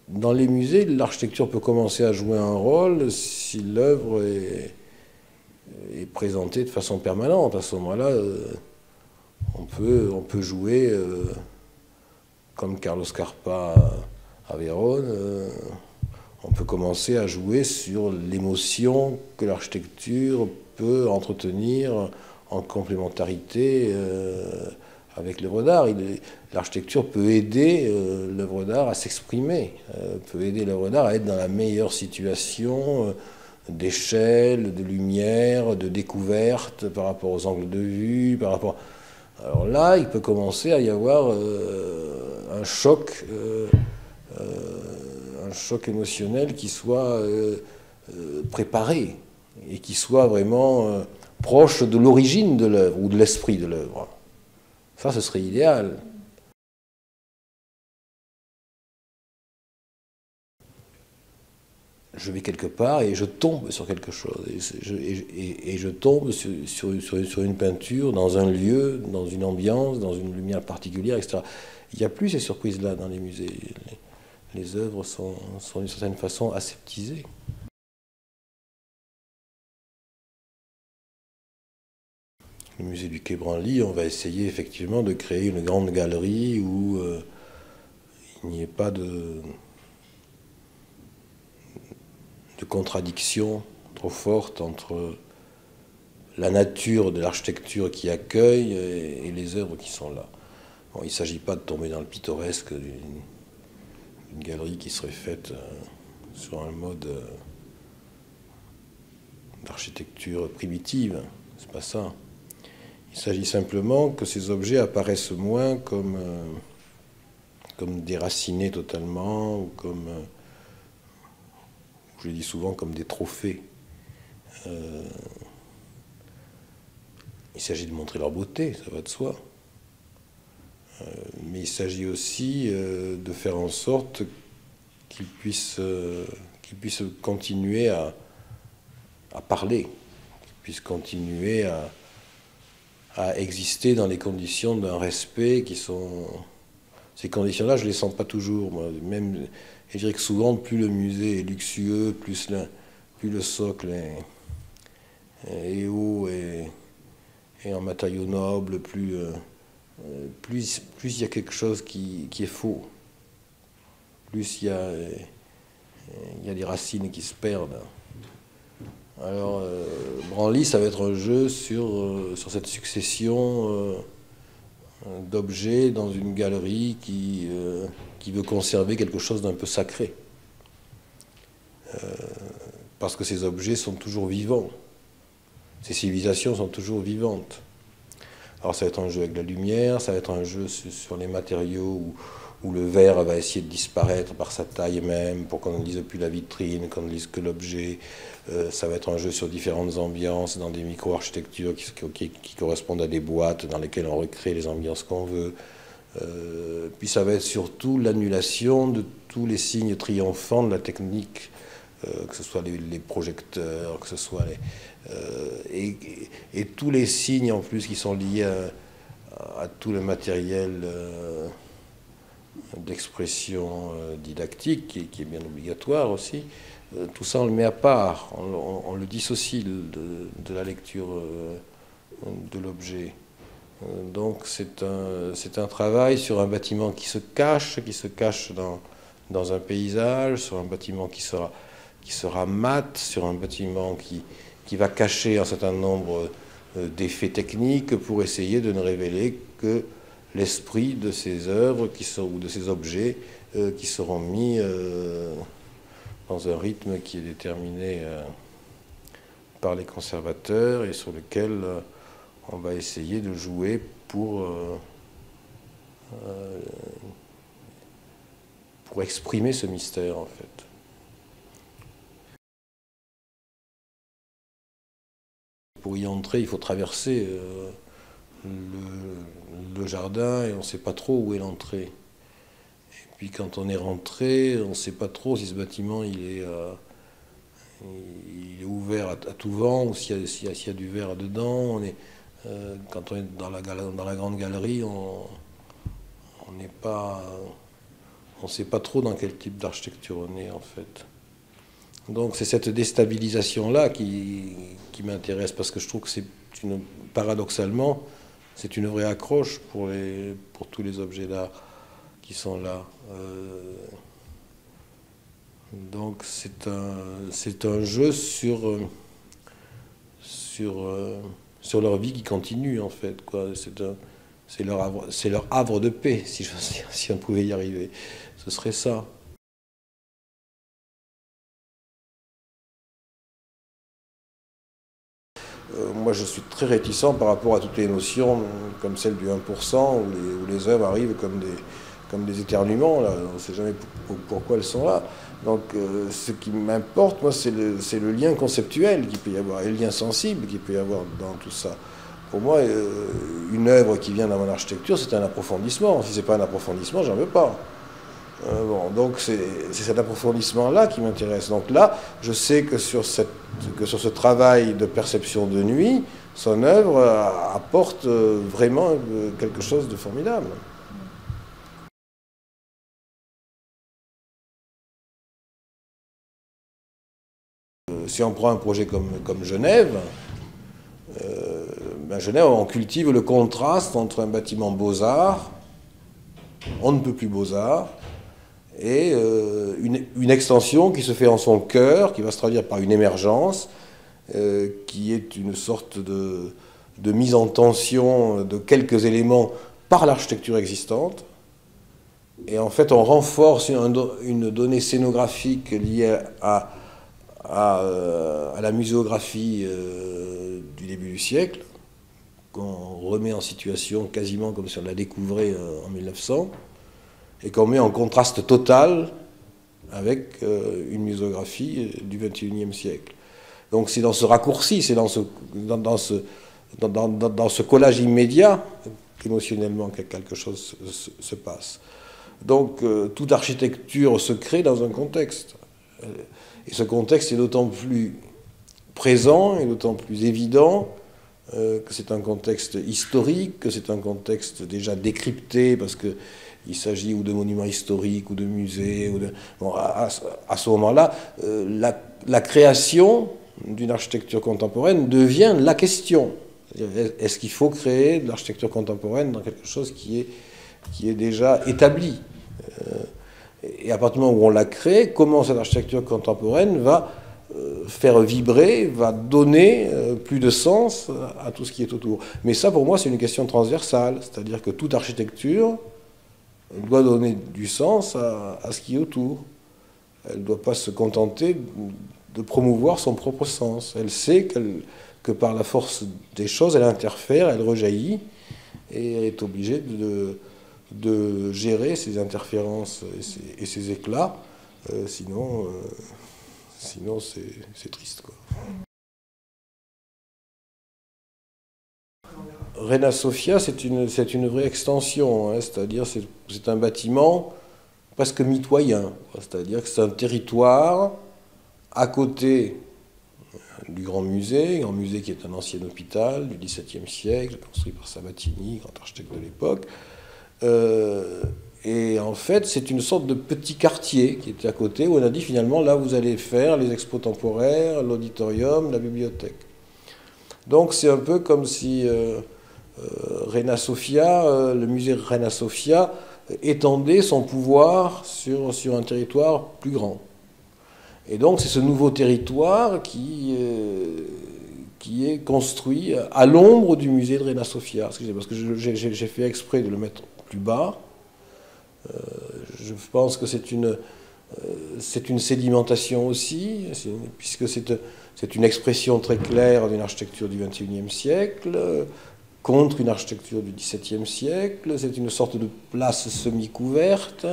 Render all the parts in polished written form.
Dans les musées, l'architecture peut commencer à jouer un rôle si l'œuvre est présentée de façon permanente. À ce moment-là, on peut jouer, comme Carlos Carpa à Vérone, on peut commencer à jouer sur l'émotion que l'architecture peut entretenir en complémentarité avec l'œuvre d'art. L'architecture peut aider l'œuvre d'art à s'exprimer, peut aider l'œuvre d'art à être dans la meilleure situation d'échelle, de lumière, de découverte par rapport aux angles de vue, par rapport... Alors là, il peut commencer à y avoir un choc émotionnel qui soit préparé et qui soit vraiment proche de l'origine de l'œuvre ou de l'esprit de l'œuvre. Ça, ce serait idéal. Je vais quelque part et je tombe sur quelque chose. Et je tombe sur une peinture, dans un lieu, dans une ambiance, dans une lumière particulière, etc. Il n'y a plus ces surprises-là dans les musées. Les œuvres sont d'une certaine façon aseptisées. Le musée du Quai Branly, on va essayer effectivement de créer une grande galerie où il n'y ait pas de contradiction trop forte entre la nature de l'architecture qui accueille et les œuvres qui sont là. Bon, il ne s'agit pas de tomber dans le pittoresque d'une galerie qui serait faite sur un mode d'architecture primitive, c'est pas ça. Il s'agit simplement que ces objets apparaissent moins comme déracinés totalement, ou comme, je le dis souvent, comme des trophées. Il s'agit de montrer leur beauté, ça va de soi. Mais il s'agit aussi de faire en sorte qu'ils puissent continuer à parler, qu'ils puissent continuer à exister dans les conditions d'un respect qui sont... Ces conditions-là, je ne les sens pas toujours. Moi. Même, je dirais que souvent, plus le musée est luxueux, plus le socle est haut et en matériaux nobles, plus il y a quelque chose qui est faux. Plus il y a des racines qui se perdent. Alors, Branly, ça va être un jeu sur cette succession d'objets dans une galerie qui veut conserver quelque chose d'un peu sacré. Parce que ces objets sont toujours vivants. Ces civilisations sont toujours vivantes. Alors ça va être un jeu avec la lumière, ça va être un jeu sur les matériaux où le verre va essayer de disparaître par sa taille même, pour qu'on ne lise plus la vitrine, qu'on ne lise que l'objet. Ça va être un jeu sur différentes ambiances, dans des micro-architectures qui correspondent à des boîtes dans lesquelles on recrée les ambiances qu'on veut. Puis ça va être surtout l'annulation de tous les signes triomphants de la technique, que ce soit les projecteurs, que ce soit et tous les signes en plus qui sont liés à tout le matériel d'expression didactique qui est bien obligatoire aussi. Tout ça on le met à part, on le dissocie de la lecture de l'objet. Donc c'est un travail sur un bâtiment qui se cache dans un paysage, sur un bâtiment qui sera mat, sur un bâtiment qui va cacher un certain nombre d'effets techniques pour essayer de ne révéler que l'esprit de ces œuvres ou de ces objets qui seront mis dans un rythme qui est déterminé par les conservateurs et sur lequel on va essayer de jouer pour exprimer ce mystère en fait. Pour y entrer, il faut traverser le jardin et on ne sait pas trop où est l'entrée. Et puis quand on est rentré, on ne sait pas trop si ce bâtiment il est ouvert à tout vent ou s'il y a du verre dedans. Quand on est dans la grande galerie, on On ne sait pas trop dans quel type d'architecture on est en fait. Donc c'est cette déstabilisation-là qui m'intéresse, parce que je trouve que paradoxalement, c'est une vraie accroche pour tous les objets d'art qui sont là. Donc c'est un jeu sur leur vie qui continue en fait, quoi. C'est leur havre de paix, si on pouvait y arriver. Ce serait ça. Moi, je suis très réticent par rapport à toutes les notions comme celle du 1%, où les œuvres arrivent comme des éternuements. Là. On ne sait jamais pourquoi elles sont là. Donc, ce qui m'importe, moi, c'est le lien conceptuel qu'il peut y avoir, et le lien sensible qu'il peut y avoir dans tout ça. Pour moi, une œuvre qui vient dans mon architecture, c'est un approfondissement. Si ce n'est pas un approfondissement, j'en veux pas. Donc c'est cet approfondissement-là qui m'intéresse. Donc là, je sais que sur ce travail de perception de nuit, son œuvre apporte vraiment quelque chose de formidable. Si on prend un projet comme Genève, Genève, on cultive le contraste entre un bâtiment beaux-arts, on ne peut plus beaux-arts, et une extension qui se fait en son cœur, qui va se traduire par une émergence, qui est une sorte de mise en tension de quelques éléments par l'architecture existante. Et en fait, on renforce une donnée scénographique liée à la muséographie du début du siècle, qu'on remet en situation quasiment comme si on la découvrait en 1900, et qu'on met en contraste total avec une muséographie du XXIe siècle. Donc c'est dans ce raccourci, c'est dans ce collage immédiat qu'émotionnellement quelque chose se passe. Donc toute architecture se crée dans un contexte. Et ce contexte est d'autant plus présent et d'autant plus évident que c'est un contexte historique, que c'est un contexte déjà décrypté, parce qu'il s'agit ou de monuments historiques ou de musées. Bon, à ce moment-là, la création d'une architecture contemporaine devient la question. Est-ce qu'il faut créer de l'architecture contemporaine dans quelque chose qui est déjà établi? Et à partir du moment où on la crée, comment cette architecture contemporaine va faire vibrer, va donner plus de sens à tout ce qui est autour. Mais ça, pour moi, c'est une question transversale. C'est-à-dire que toute architecture doit donner du sens à ce qui est autour. Elle ne doit pas se contenter de promouvoir son propre sens. Elle sait que par la force des choses, elle interfère, elle rejaillit, et elle est obligée de gérer ces interférences et ces éclats. Sinon c'est triste, quoi. Reina Sofia, c'est une vraie extension, hein, c'est-à-dire c'est un bâtiment presque mitoyen, c'est-à-dire que c'est un territoire à côté du Grand Musée qui est un ancien hôpital du XVIIe siècle, construit par Sabatini, grand architecte de l'époque. Et en fait, c'est une sorte de petit quartier qui était à côté, où on a dit finalement, là vous allez faire les expos temporaires, l'auditorium, la bibliothèque. Donc c'est un peu comme si Reina Sofia, le musée Reina Sofia, étendait son pouvoir sur un territoire plus grand. Et donc c'est ce nouveau territoire qui est construit à l'ombre du musée de Reina Sofia. Parce que j'ai fait exprès de le mettre plus bas. Je pense que c'est une sédimentation aussi, puisque c'est une expression très claire d'une architecture du XXIe siècle contre une architecture du XVIIe siècle. C'est une sorte de place semi-couverte,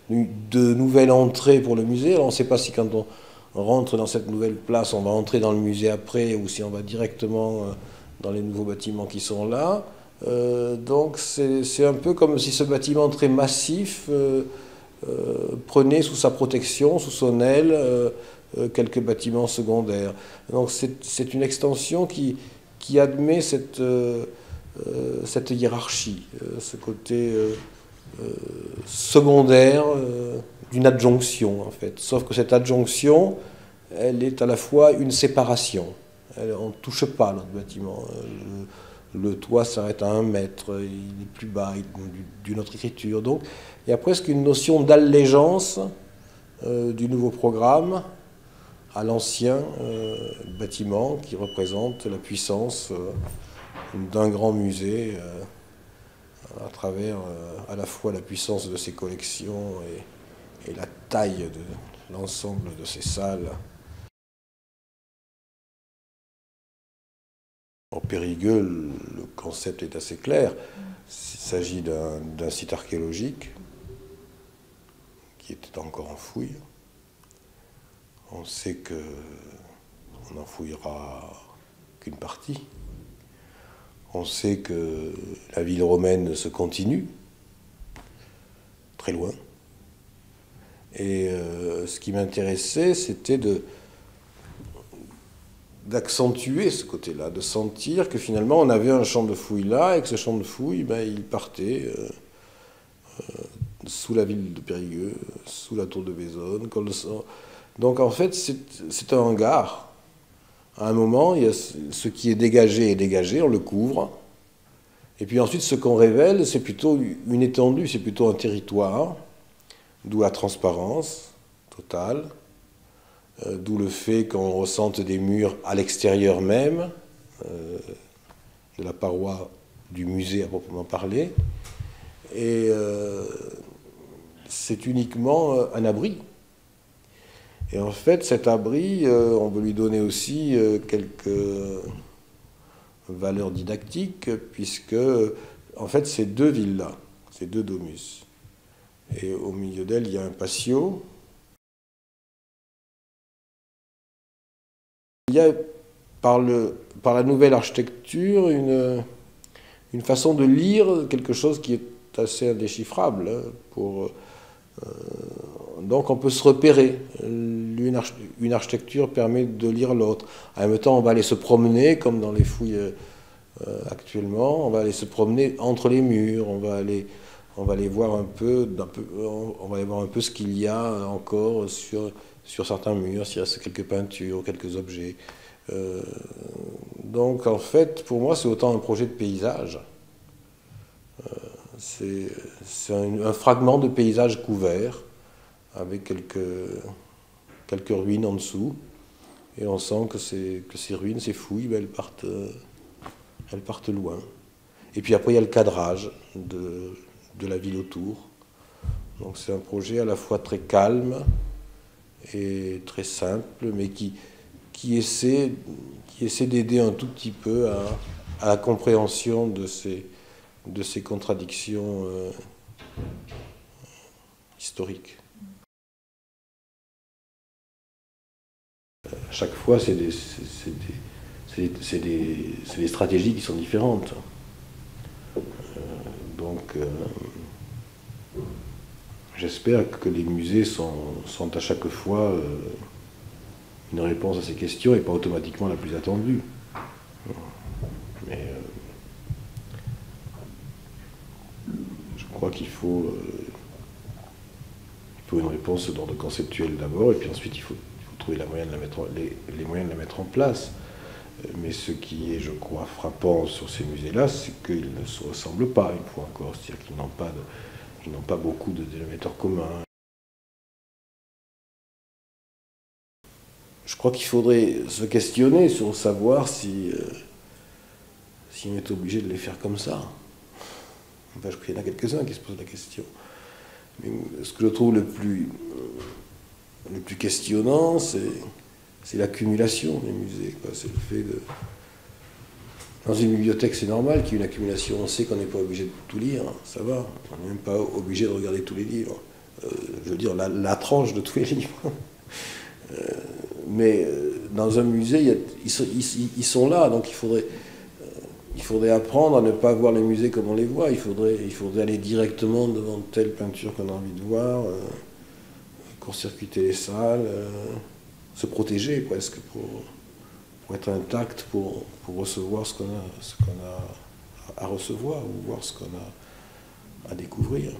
de nouvelle entrée pour le musée. Alors on ne sait pas si quand on rentre dans cette nouvelle place, on va entrer dans le musée après, ou si on va directement dans les nouveaux bâtiments qui sont là. Donc c'est un peu comme si ce bâtiment très massif prenait sous sa protection, sous son aile, quelques bâtiments secondaires. Donc c'est une extension qui admet cette hiérarchie, ce côté secondaire d'une adjonction, en fait. Sauf que cette adjonction, elle est à la fois une séparation. On ne touche pas notre bâtiment. Le toit s'arrête à 1 mètre, il est plus bas, d'une autre écriture. Donc il y a presque une notion d'allégeance du nouveau programme à l'ancien bâtiment qui représente la puissance d'un grand musée à travers à la fois la puissance de ses collections et la taille de l'ensemble de ses salles. En Périgueux, le concept est assez clair. Il s'agit d'un site archéologique qui était encore en fouille. On sait qu'on n'en fouillera qu'une partie. On sait que la ville romaine se continue, très loin. Et ce qui m'intéressait, c'était d'accentuer ce côté-là, de sentir que finalement on avait un champ de fouilles là, et que ce champ de fouilles, il partait sous la ville de Périgueux, sous la tour de Bezonne. Donc en fait, c'est un hangar. À un moment, il y a ce qui est dégagé, on le couvre. Et puis ensuite, ce qu'on révèle, c'est plutôt une étendue, c'est plutôt un territoire, d'où la transparence totale. D'où le fait qu'on ressente des murs à l'extérieur même de la paroi du musée à proprement parler. Et c'est uniquement un abri. Et en fait, cet abri, on veut lui donner aussi quelques valeurs didactiques, puisque en fait, ces 2 villas, ces 2 domus. Et au milieu d'elles, il y a un patio. Il y a, par la nouvelle architecture, une façon de lire quelque chose qui est assez indéchiffrable. Donc on peut se repérer. Une architecture permet de lire l'autre. En même temps, on va aller se promener, comme dans les fouilles actuellement, on va aller se promener entre les murs, on va aller voir un peu ce qu'il y a encore sur certains murs, s'il y a quelques peintures, quelques objets. Donc en fait, pour moi, c'est autant un projet de paysage. C'est un fragment de paysage couvert, avec quelques ruines en dessous. Et on sent que ces ruines, ces fouilles, elles partent loin. Et puis après, il y a le cadrage de la ville autour. Donc c'est un projet à la fois très calme et très simple, mais qui essaie d'aider un tout petit peu à la compréhension de ces contradictions historiques. À chaque fois, c'est des stratégies qui sont différentes. Donc, j'espère que les musées sont à chaque fois une réponse à ces questions et pas automatiquement la plus attendue. Mais je crois qu'il faut une réponse d'ordre conceptuel d'abord, et puis ensuite il faut trouver les moyens de la mettre en place. Mais ce qui est, je crois, frappant sur ces musées-là, c'est qu'ils ne se ressemblent pas, une fois encore. C'est-à-dire qu'ils n'ont pas beaucoup de dénominateurs communs. Je crois qu'il faudrait se questionner sur savoir si on est obligé de les faire comme ça. Enfin, je crois qu'il y en a quelques-uns qui se posent la question. Mais ce que je trouve le plus questionnant, c'est l'accumulation des musées. C'est le fait de... Dans une bibliothèque, c'est normal qu'il y ait une accumulation. On sait qu'on n'est pas obligé de tout lire, ça va. On n'est même pas obligé de regarder tous les livres. Je veux dire, la tranche de tous les livres. Mais dans un musée, ils sont là, donc il faudrait apprendre à ne pas voir les musées comme on les voit. Il faudrait aller directement devant telle peinture qu'on a envie de voir, court-circuiter les salles, se protéger presque pour être intact, pour recevoir ce qu'on a à recevoir ou voir ce qu'on a à découvrir.